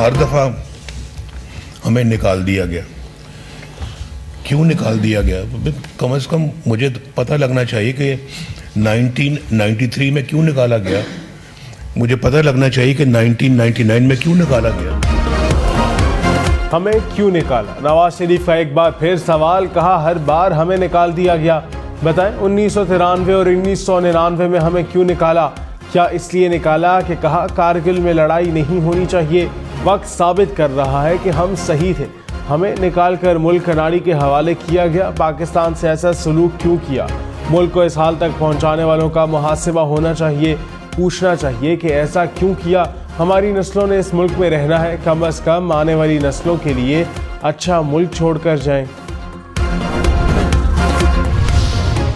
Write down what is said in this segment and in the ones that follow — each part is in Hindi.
हर दफ़ा हमें निकाल दिया गया। क्यों निकाल दिया गया? कम से कम मुझे पता लगना चाहिए कि 1993 में क्यों निकाला गया। मुझे पता लगना चाहिए कि 1999 में क्यों निकाला गया। हमें क्यों निकाला? नवाज शरीफ का एक बार फिर सवाल। कहा हर बार हमें निकाल दिया गया। बताएं 1993 और 1999 में हमें क्यों निकाला? क्या इसलिए निकाला कि कहा कारगिल में लड़ाई नहीं होनी चाहिए? वक्त साबित कर रहा है कि हम सही थे। हमें निकालकर मुल्क कनाड़ी के हवाले किया गया। पाकिस्तान से ऐसा सलूक क्यों किया? मुल्क को इस हाल तक पहुंचाने वालों का मुहासिबा होना चाहिए। पूछना चाहिए कि ऐसा क्यों किया। हमारी नस्लों ने इस मुल्क में रहना है, कम अज कम आने वाली नस्लों के लिए अच्छा मुल्क छोड़कर जाएं।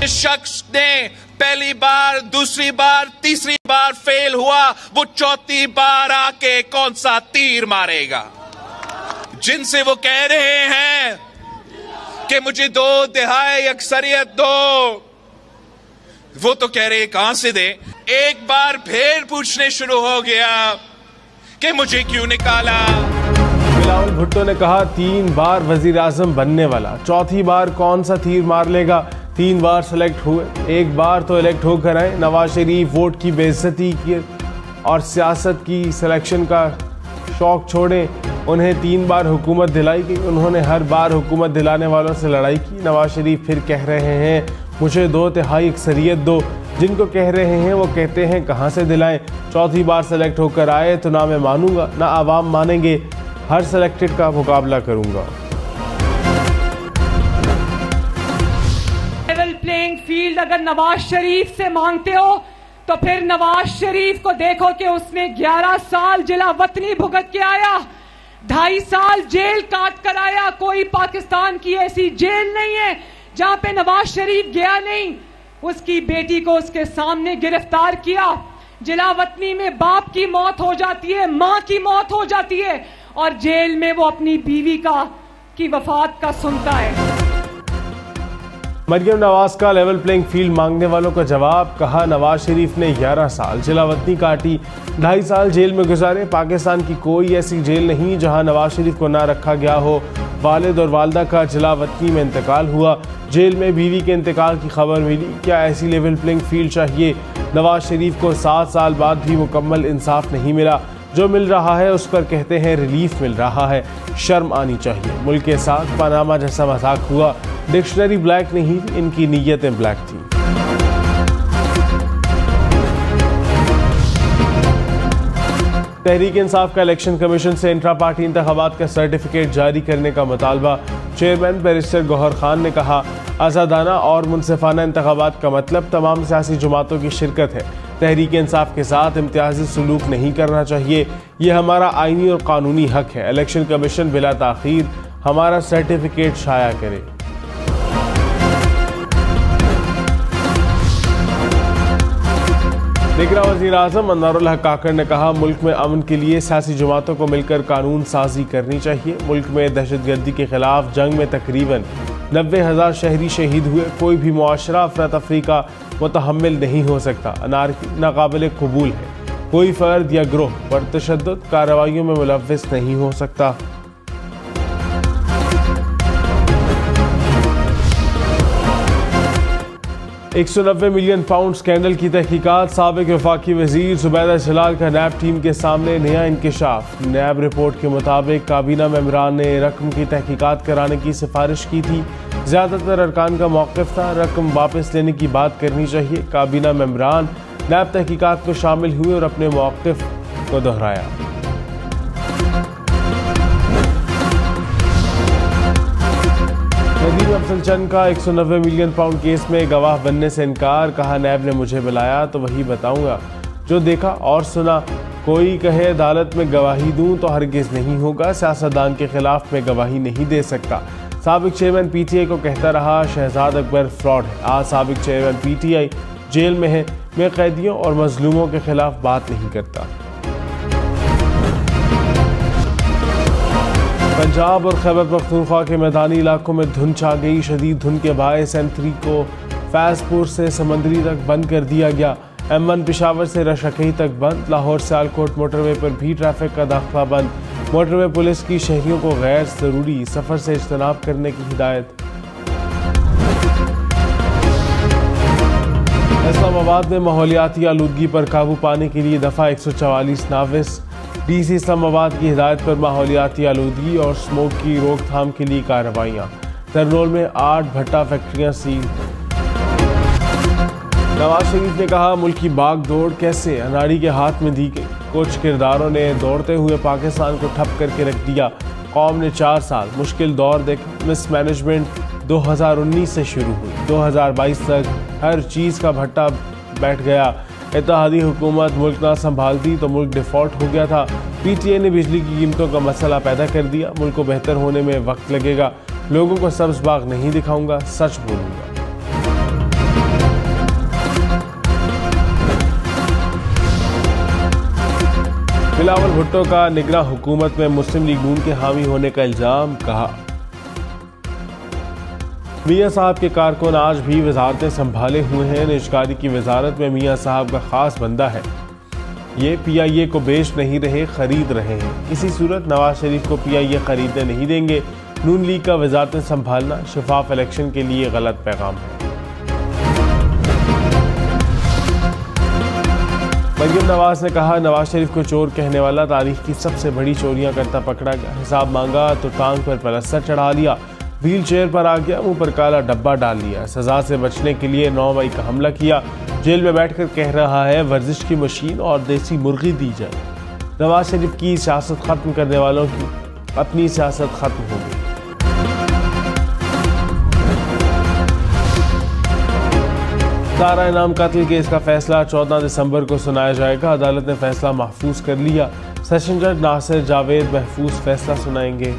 शख्स ने पहली बार, दूसरी बार, तीसरी बार फेल हुआ, वो चौथी बार आके कौन सा तीर मारेगा? जिनसे वो कह रहे हैं कि मुझे 2/3 अक्सरियत दो, वो तो कह रहे कहां से दे। एक बार फिर पूछने शुरू हो गया कि मुझे क्यों निकाला। बिलावल भुट्टो ने कहा 3 बार वजीर आजम बनने वाला, चौथी बार कौन सा तीर मार लेगा? 3 बार सेलेक्ट हुए, एक बार तो इलेक्ट होकर आए। नवाज शरीफ वोट की बेइज्जती की और सियासत की सिलेक्शन का शौक छोड़े। उन्हें 3 बार हुकूमत दिलाई गई, उन्होंने हर बार हुकूमत दिलाने वालों से लड़ाई की। नवाज शरीफ फिर कह रहे हैं मुझे 2/3 अक्सरियत दो। जिनको कह रहे हैं वो कहते हैं कहां से दिलाएं? चौथी बार सेलेक्ट होकर आए तो ना मैं मानूंगा ना आवाम मानेंगे। हर सेलेक्टेड का मुकाबला करूंगा। लेवल प्लेइंग फील्ड अगर नवाज शरीफ से मांगते हो तो फिर नवाज शरीफ को देखो कि उसने 11 साल जिला वतनी भुगत के आया, 2.5 साल जेल काट कर आया। कोई पाकिस्तान की ऐसी जेल नहीं है जहां पे नवाज शरीफ गया नहीं। उसकी बेटी को उसके सामने गिरफ्तार किया। जिला वतनी में बाप की मौत हो जाती है, मां की मौत हो जाती है और जेल में वो अपनी बीवी की वफात का सुनता है। मरियम नवाज का लेवल प्लेइंग फील्ड मांगने वालों का जवाब। कहा नवाज शरीफ ने 11 साल जिला वतनी काटी, 2.5 साल जेल में गुजारे। पाकिस्तान की कोई ऐसी जेल नहीं जहां नवाज शरीफ को ना रखा गया हो। वालिद और वालदा का जिला वतनी में इंतकाल हुआ, जेल में बीवी के इंतकाल की खबर मिली। क्या ऐसी लेवल प्लेइंग फील्ड चाहिए? नवाज शरीफ को 7 साल बाद भी मुकम्मल इंसाफ नहीं मिला। जो मिल रहा है उस पर कहते हैं रिलीफ मिल रहा है। शर्म आनी चाहिए। मुल्क के साथ पनामा जैसा मजाक हुआ। डिक्शनरी ब्लैक नहीं, इनकी नीयतें ब्लैक थी। तहरीक इंसाफ का इलेक्शन कमीशन से इंट्रा पार्टी इंतखाबात का सर्टिफिकेट जारी करने का मुतालबा। चेयरमैन बैरिस्टर गौहर खान ने कहा आज़ादाना और मुनसिफाना इंतखाबात का मतलब तमाम सियासी जमातों की शिरकत है। तहरीक इंसाफ के साथ इम्तियाजी सलूक नहीं करना चाहिए। ये हमारा आईनी और कानूनी हक है। इलेक्शन कमीशन बिला ताखीर हमारा सर्टिफिकेट शाया करे। दिगरा वज़ीर आज़म अनवारुल हक काकड़ ने कहा मुल्क में अमन के लिए सियासी जमातों को मिलकर कानून साजी करनी चाहिए। मुल्क में दहशतगर्दी के खिलाफ जंग में तकरीबन 90,000 शहरी शहीद हुए। कोई भी मुआशरा अफरा तफरी का मुतहम्मिल नहीं हो सकता। अनारकी नाकाबिल कबूल है। कोई फर्द या ग्रोह पर तशद्दुद कार्रवाइयों में मुलव्विस नहीं हो सकता। £190 मिलियन स्कैंडल की तहकीकात। साबिक वफाकी वजीर जुबैदा जलाल का नैब टीम के सामने नया इंकशाफ। नैब रिपोर्ट के मुताबिक काबीना मेंबरान ने रकम की तहकीकात कराने की सिफारिश की थी। ज़्यादातर अरकान का मौक़िफ़ था रकम वापस लेने की बात करनी चाहिए। काबीना मेंबरान नैब तहकीकात में शामिल हुए और अपने मौक़िफ़ को दोहराया। नदीम अफजल चंद का £190 मिलियन केस में गवाह बनने से इनकार। कहा नैब ने मुझे बुलाया तो वही बताऊंगा जो देखा और सुना। कोई कहे अदालत में गवाही दूं तो हरगिज नहीं होगा। सियासतदान के खिलाफ मैं गवाही नहीं दे सकता। साबिक चेयरमैन PTI को कहता रहा शहजाद अकबर फ्रॉड है। आज साबिक चेयरमैन PTI जेल में है। मैं कैदियों और मजलूमों के खिलाफ बात नहीं करता। पंजाब और खैबर पख्तूनख्वा के मैदानी इलाकों में धुंध छा गई। शदीद धुंध के बायस M3 को फैजपुर से समंदरी तक बंद कर दिया गया। M1 पेशावर से रशकई तक बंद। लाहौर सियालकोट मोटरवे पर भी ट्रैफिक का दाखिला बंद। मोटरवे पुलिस की शहरियों को गैर जरूरी सफर से इज्तनाब करने की हिदायत। इस्लामाबाद में माहौलियाती आलूदगी पर काबू पाने के लिए दफ़ा 144 नाफिज। डीसी इस्लामाबाद की हिदायत पर माहौलियाती आलूदगी और स्मोक की रोकथाम के लिए कार्रवाइयाँ। तरनोल में 8 भट्टा फैक्ट्रियाँ सील। नवाज शरीफ ने कहा मुल्क की बाग दौड़ कैसे अनाड़ी के हाथ में दी गई। कुछ किरदारों ने दौड़ते हुए पाकिस्तान को ठप करके रख दिया। कौम ने 4 साल मुश्किल दौर देखा। मिसमैनेजमेंट 2019 से शुरू हुई, 2022 तक हर चीज़ का भट्टा बैठ गया। इत्तेहादी हुकूमत मुल्क ना संभालती तो मुल्क डिफॉल्ट हो गया था। पीटीए ने बिजली की कीमतों का मसला पैदा कर दिया। मुल्क को बेहतर होने में वक्त लगेगा। लोगों को सब्ज बाग नहीं दिखाऊंगा, सच बोलूंगा। बिलावल भुट्टो का निगरां हुकूमत में मुस्लिम लीग नून के हामी होने का इल्जाम। कहा मियां साहब के कारकुन आज भी वजारतें संभाले हुए हैं। निजकारी की वजारत में मियां साहब का खास बंदा है। ये पीआईए को बेच नहीं रहे, खरीद रहे हैं। किसी सूरत नवाज शरीफ को पीआईए खरीदने नहीं देंगे। नून लीग का वजारतें संभालना शफाफ इलेक्शन के लिए गलत पैगाम है। मरियम नवाज ने कहा नवाज शरीफ को चोर कहने वाला तारीख की सबसे बड़ी चोरियां करता पकड़ा गया। हिसाब मांगा तो टांग पर पलस्तर चढ़ा लिया। व्हील चेयर पर आ गया, मुंह पर काला डब्बा डाल लिया। सजा से बचने के लिए 9 मई का हमला किया। जेल में बैठकर कह रहा है वर्जिश की मशीन और देसी मुर्गी दी जाए। नवाज शरीफ की सियासत खत्म करने वालों की अपनी सियासत खत्म हो गई। तारा इनाम कत्ल केस का फैसला 14 दिसंबर को सुनाया जाएगा। अदालत ने फैसला महफूज कर लिया। सेशन जज नासिर जावेद महफूज फैसला सुनाएंगे।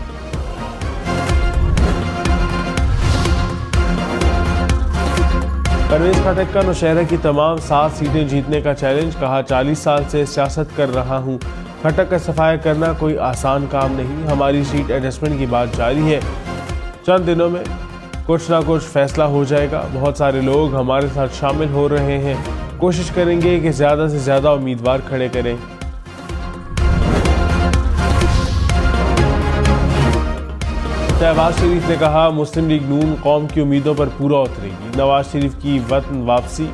परवेज खटक का नौशहरा की तमाम 7 सीटें जीतने का चैलेंज। कहा 40 साल से सियासत कर रहा हूं। खटक का सफाया करना कोई आसान काम नहीं। हमारी सीट एडजस्टमेंट की बात जारी है। चंद दिनों में कुछ ना कुछ फैसला हो जाएगा। बहुत सारे लोग हमारे साथ शामिल हो रहे हैं। कोशिश करेंगे कि ज़्यादा से ज़्यादा उम्मीदवार खड़े करें। शहबाज शरीफ ने कहा मुस्लिम लीग नून कौम की उम्मीदों पर पूरा उतरेगी। नवाज शरीफ की वतन वापसी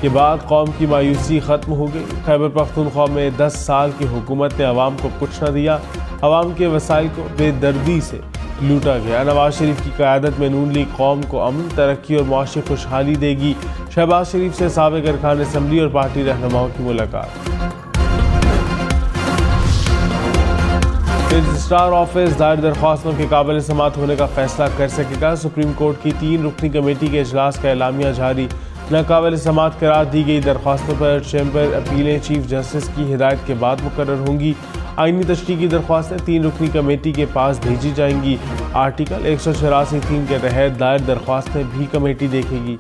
के बाद कौम की मायूसी ख़त्म हो गई। खैबर पख्तूनख्वा में 10 साल की हुकूमत ने अवाम को कुछ न दिया। अवाम के वसाइल को बेदर्दी से लूटा गया। नवाज शरीफ की क़यादत में नून लीग कौम को अमन, तरक्की और मुआशी खुशहाली देगी। शहबाज शरीफ से साबिक़ अरकान असम्बली और पार्टी रहनुमाओं की मुलाकात। रजिस्ट्रार ऑफिस दायर दरख्वास्तों के काबिल समाअत होने का फैसला कर सकेगा। सुप्रीम कोर्ट की 3 रुकनी कमेटी के इजलास का एलामिया जारी। नाकाबिल समाअत करार दी गई दरख्वास्तों पर चैम्बर अपीलें चीफ जस्टिस की हिदायत के बाद मुकर्रर होंगी। आईनी तशरीह की दरख्वास्तें 3 रुकनी कमेटी के पास भेजी जाएंगी। आर्टिकल 184(3) के तहत दायर दरख्वास्तें भी कमेटी देखेगी।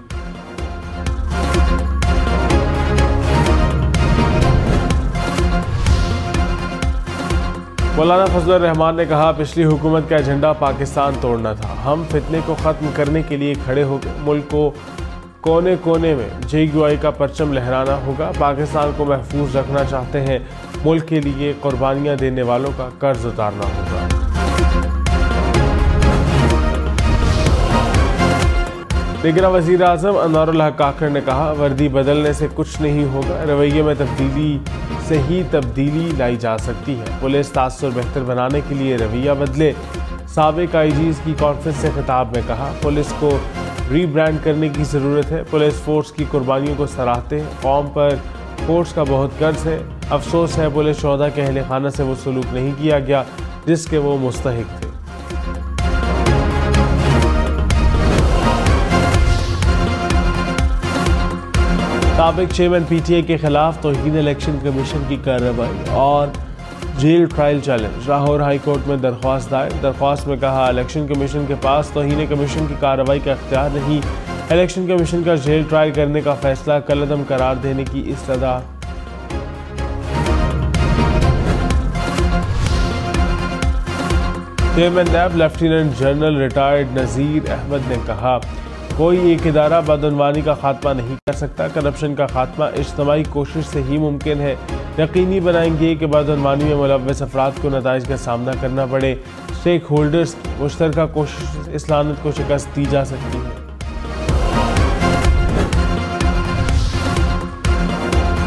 मौलाना फजलुर रहमान ने कहा पिछली हुकूमत का एजेंडा पाकिस्तान तोड़ना था। हम फितने को ख़त्म करने के लिए खड़े हो गए। मुल्क को कोने कोने में JQI का परचम लहराना होगा। पाकिस्तान को महफूज रखना चाहते हैं। मुल्क के लिए कुर्बानियाँ देने वालों का कर्ज उतारना होगा। निगरां वज़ीर आज़म अनवारुल हक काकड़ ने कहा वर्दी बदलने से कुछ नहीं होगा। रवैये में तब्दीली से ही तब्दीली लाई जा सकती है। पुलिस तासुर बेहतर बनाने के लिए रवैया बदले। साबिक IGs की कॉन्फ्रेंस से खिताब में कहा पुलिस को रीब्रांड करने की ज़रूरत है। पुलिस फोर्स की कुर्बानियों को सराहते हैं। कौम पर फोर्स का बहुत कर्ज है। अफसोस है पुलिस शोहदा के अहले खाना से वो सलूक नहीं किया गया जिसके वो मुस्तहिक थे। साबिक चेयरमैन PTI के खिलाफ तौहीन इलेक्शन कमीशन की कार्रवाई और jail trial challenge. Lahore high court में दरख्वास्त दायर। दरख्वास्त में कहा इलेक्शन कमीशन के पास तौहीन कमीशन की कार्रवाई का इख्तियार नहीं। इलेक्शन कमीशन का जेल ट्रायल करने का फैसला कलअदम करार देने की इस्तदा। चेयरमैन नैब लेफ्टिनेंट जनरल रिटायर्ड नज़ीर अहमद ने कहा कोई एक इदारा बदअनवानी का खात्मा नहीं कर सकता। करप्शन का खात्मा इज्तिमाई कोशिश से ही मुमकिन है। यकीनी बनाएंगे कि बदअनवानी में मुलव्वस अफराद को नताइज का सामना करना पड़े। स्टेक होल्डर्स की मुश्तरका कोशिश से इस लानत को शिकस्त दी जा सकती है।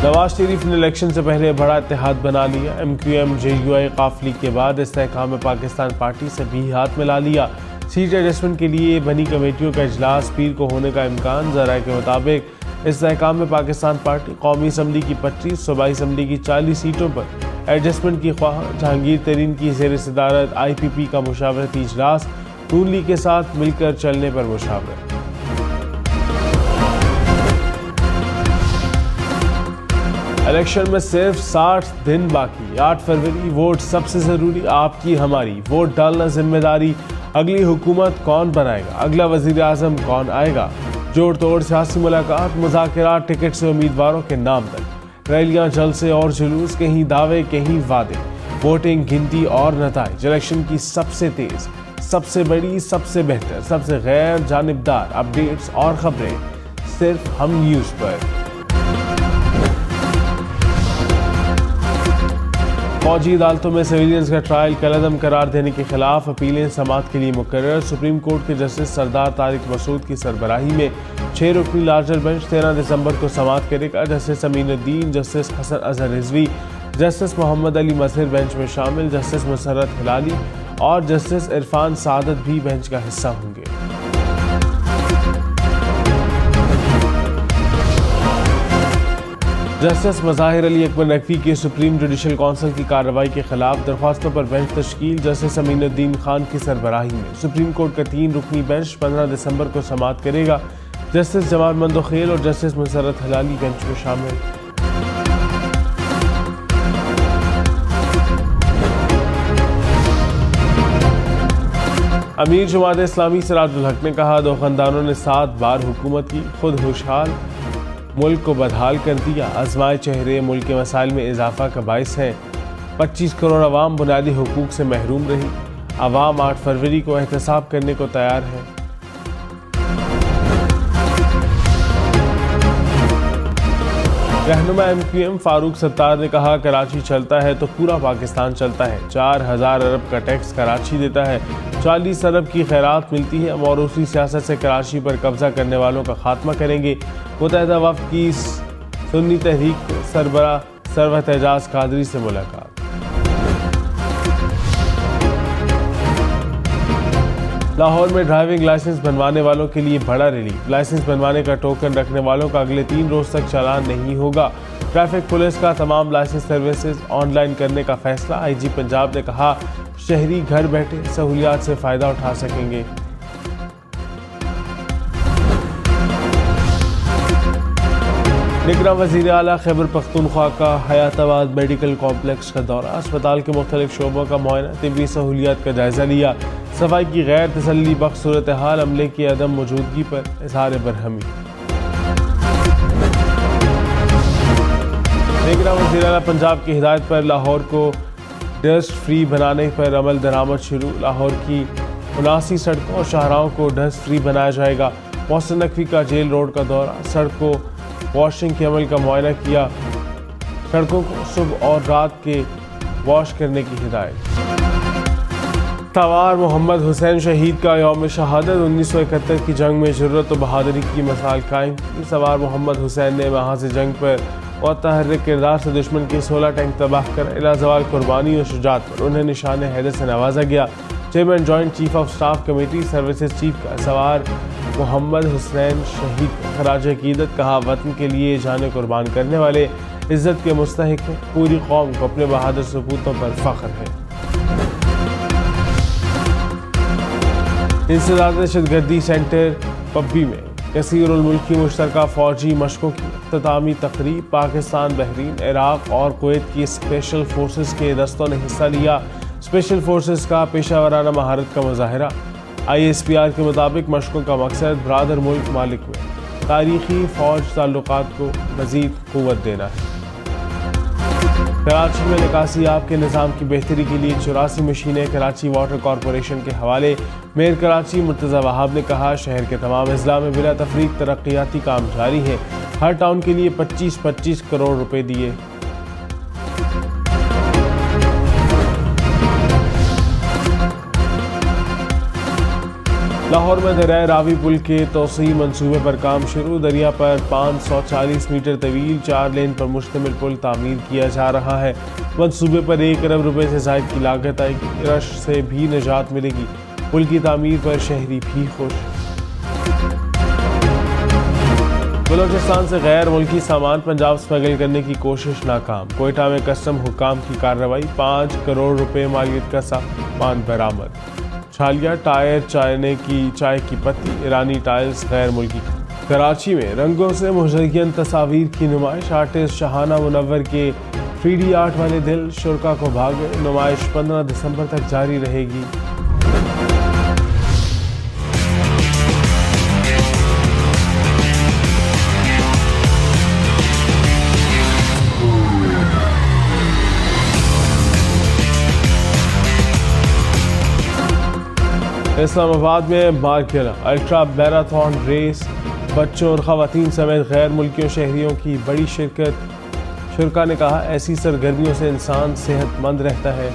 नवाज शरीफ ने इलेक्शन से पहले बड़ा इत्तेहाद बना लिया। MQM JUI काफली के बाद इस्तेहकाम पाकिस्तान पार्टी से भी हाथ मिला लिया। सीट एडजस्टमेंट के लिए बनी कमेटियों का इजलास पीर को होने का इम्कान। ज़राए के मुताबिक इस्तेहकाम में पाकिस्तान पार्टी कौमी असम्बली की 25, सूबाई असम्बली की 40 सीटों पर एडजस्टमेंट की ख्वाह। जहांगीर तरीन की ज़ेर सदारत IPP का मुशावरती इजलास नून लीग के साथ मिलकर चलने पर मुशावरत। इलेक्शन में सिर्फ 60 दिन बाकी। 8 फरवरी वोट सबसे जरूरी, आपकी हमारी वोट डालना जिम्मेदारी। अगली हुकूमत कौन बनाएगा, अगला वजीर आजम कौन आएगा। जोड़ तोड़ सियासी मुलाकात, मुज़ाकरात, टिकट से उम्मीदवारों के नाम तक, रैलियां, जलसे और जुलूस, कहीं दावे कहीं वादे, वोटिंग, गिनती और नताइज। इलेक्शन की सबसे तेज, सबसे बड़ी, सबसे बेहतर, सबसे गैर जानिबदार अपडेट्स और खबरें सिर्फ हम न्यूज़ पर। फौजी अदालतों में सिविलियंस का ट्रायल कलअदम करार देने के खिलाफ अपीलें समाअत के लिए मुकर्रर। सुप्रीम कोर्ट के जस्टिस सरदार तारिक मसूद की सरबराही में 6 रुकनी लार्जर बेंच 13 दिसंबर को समाअत करेगा। Justice Aminuddin, justice Hasan Azhar Rizvi, justice Mohammad Ali Mazhar bench में शामिल। जस्टिस मुसर्रत हिलाली और जस्टिस इरफान सादत भी बेंच का हिस्सा होंगे। जस्टिस मज़ाहिर अली अकबर नकवी की सुप्रीम जुडिशल काउंसिल की कार्रवाई के खिलाफ दरख्वास्तों पर बेंच तश्कील। जस्टिस अमीनुद्दीन खान की सरबराही में सुप्रीम कोर्ट का 3 रुकनी बेंच 15 दिसंबर को समाअत करेगा। जस्टिस जमाल मंदोखेल और जस्टिस मुसर्रत हिलाली बेंच में शामिल। अमीर जमात इस्लामी सिराजुल हक ने कहा, 2 खानदानों ने 7 बार हुकूमत की, खुद खुशहाल, मुल्क को बदहाल कर दिया। आजमाए चेहरे मुल्क के मसाइल में इजाफा का बाइस है। 25 करोड़ अवाम बुनियादी हुकूक से महरूम रही। अवाम 8 फरवरी को एहतसाब करने को तैयार है। रहनुमा MQM फारूक सत्तार ने कहा, कराची चलता है तो पूरा पाकिस्तान चलता है। 4000 अरब का टैक्स कराची देता है, 40 अरब की खैरात मिलती है। मौरूसी सियासत से कराची पर कब्जा करने वालों का खात्मा करेंगे। मुत्तहिदा वफ्द की सुन्नी तहरीक को सरबरा सरवत एजाज कादरी से मुलाकात। लाहौर में ड्राइविंग लाइसेंस बनवाने वालों के लिए बड़ा रिलीफ। लाइसेंस बनवाने का टोकन रखने वालों का अगले 3 रोज तक चालान नहीं होगा। ट्रैफिक पुलिस का तमाम लाइसेंस सर्विसेज ऑनलाइन करने का फैसला। IG पंजाब ने कहा, शहरी घर बैठे सहूलियात से फायदा उठा सकेंगे। निगरां वज़ीर आला खैबर पख्तूनख्वा का हयाताबाद मेडिकल कॉम्प्लेक्स का दौरा। अस्पताल के मुख्तलिफ शोबों का मुआयना, तिब्बी सहूलियात का जायजा लिया। सफाई की गैर तसल्ली बख्श सूरत हाल, अमले की अदम मौजूदगी पर इज़हार बरहमी। निगरां वज़ीर आला पंजाब की हिदायत पर लाहौर को डस्ट फ्री बनाने पर अमल दरामद शुरू। लाहौर की 79 सड़कों और शाहराहों को डस्ट फ्री बनाया जाएगा। मोहसिन नकवी का जेल रोड का दौरा, सड़कों वॉशिंग के अमल का मुआयना किया। सड़कों को सुबह और रात के वॉश करने की हिदायत। सवार मोहम्मद हुसैन शहीद का यौम शहादत। 1971 की जंग में जुर्रत और बहादुरी की मिसाल कायम की। सवार मोहम्मद हुसैन ने महाज़ जंग पर मुतहर्रिक किरदार से दुश्मन के 16 टैंक तबाह कर इलाजवाल कुर्बानी और शुजात पर उन्हें निशान हैदर से नवाजा गया। Chairman joint chief of staff committee services chief का सवार मोहम्मद हुसैन शहीद को खराज अकीदत कहा, वतन के लिए जाने कुर्बान करने वाले इज्जत के मुस्तहिक हैं। पूरी कौम को अपने बहादुर सपूतों पर फख्र है। इंसदाद दहशतगर्दी सेंटर पब्बी में कसीरुल मुल्की मुश्तरका फौजी मशकों की इख्तितामी तकरीब। पाकिस्तान, बहरीन, इराक और कुवैत की स्पेशल फोर्सेस के दस्तों ने हिस्सा लिया। स्पेशल फोर्सेस का पेशावराना महारत का मुजाहरा। ISPR के मुताबिक मशकों का मकसद बरादर मुल्क मालिक में तारीखी फौज ताल्लुकात को मज़ीद क़ुव्वत देना है। कराची में निकासी आब के निज़ाम की बेहतरी के लिए 84 मशीनें कराची वाटर कॉरपोरेशन के हवाले। मेयर कराची मुर्तज़ा वहाब ने कहा, शहर के तमाम अजला में बिला तफरीक तरक्याती काम जारी है। हर टाउन के लिए 25-25 करोड़ रुपए दिए। लाहौर में दरिया रावी पुल के तोसी मंसूबे पर काम शुरू। दरिया पर 540 मीटर तवील 4 लेन पर मुश्तमिल पुल तामीर किया जा रहा है। मंसूबे पर 1 अरब रुपए से ज़ायद की लागत आएगी। रश से भी निजात मिलेगी। पुल की तामीर पर शहरी भी खुश। बलोचिस्तान से गैर मुल्की सामान पंजाब स्मगल करने की कोशिश नाकाम। कोयटा में कस्टम हुकाम की कार्रवाई। 5 करोड़ रुपए मालियत का सामान बरामद। छालिया टायर चाय की पत्ती ईरानी टाइल्स गैर मुल्की। कराची में रंगों से मुज़य्यन तस्वीर की नुमाइश। आर्टिस्ट शहाना मुनव्वर के 3D आर्ट वाले दिल शुरका को भागे। नुमाइश 15 दिसंबर तक जारी रहेगी। इस्लामाबाद में बारकिला अल्ट्रा मैराथन रेस। बच्चों और ख़वातीन समेत गैर मुल्कियों शहरियों की बड़ी शिरकत। शुरका ने कहा ऐसी सरगर्मियों से इंसान सेहतमंद रहता है।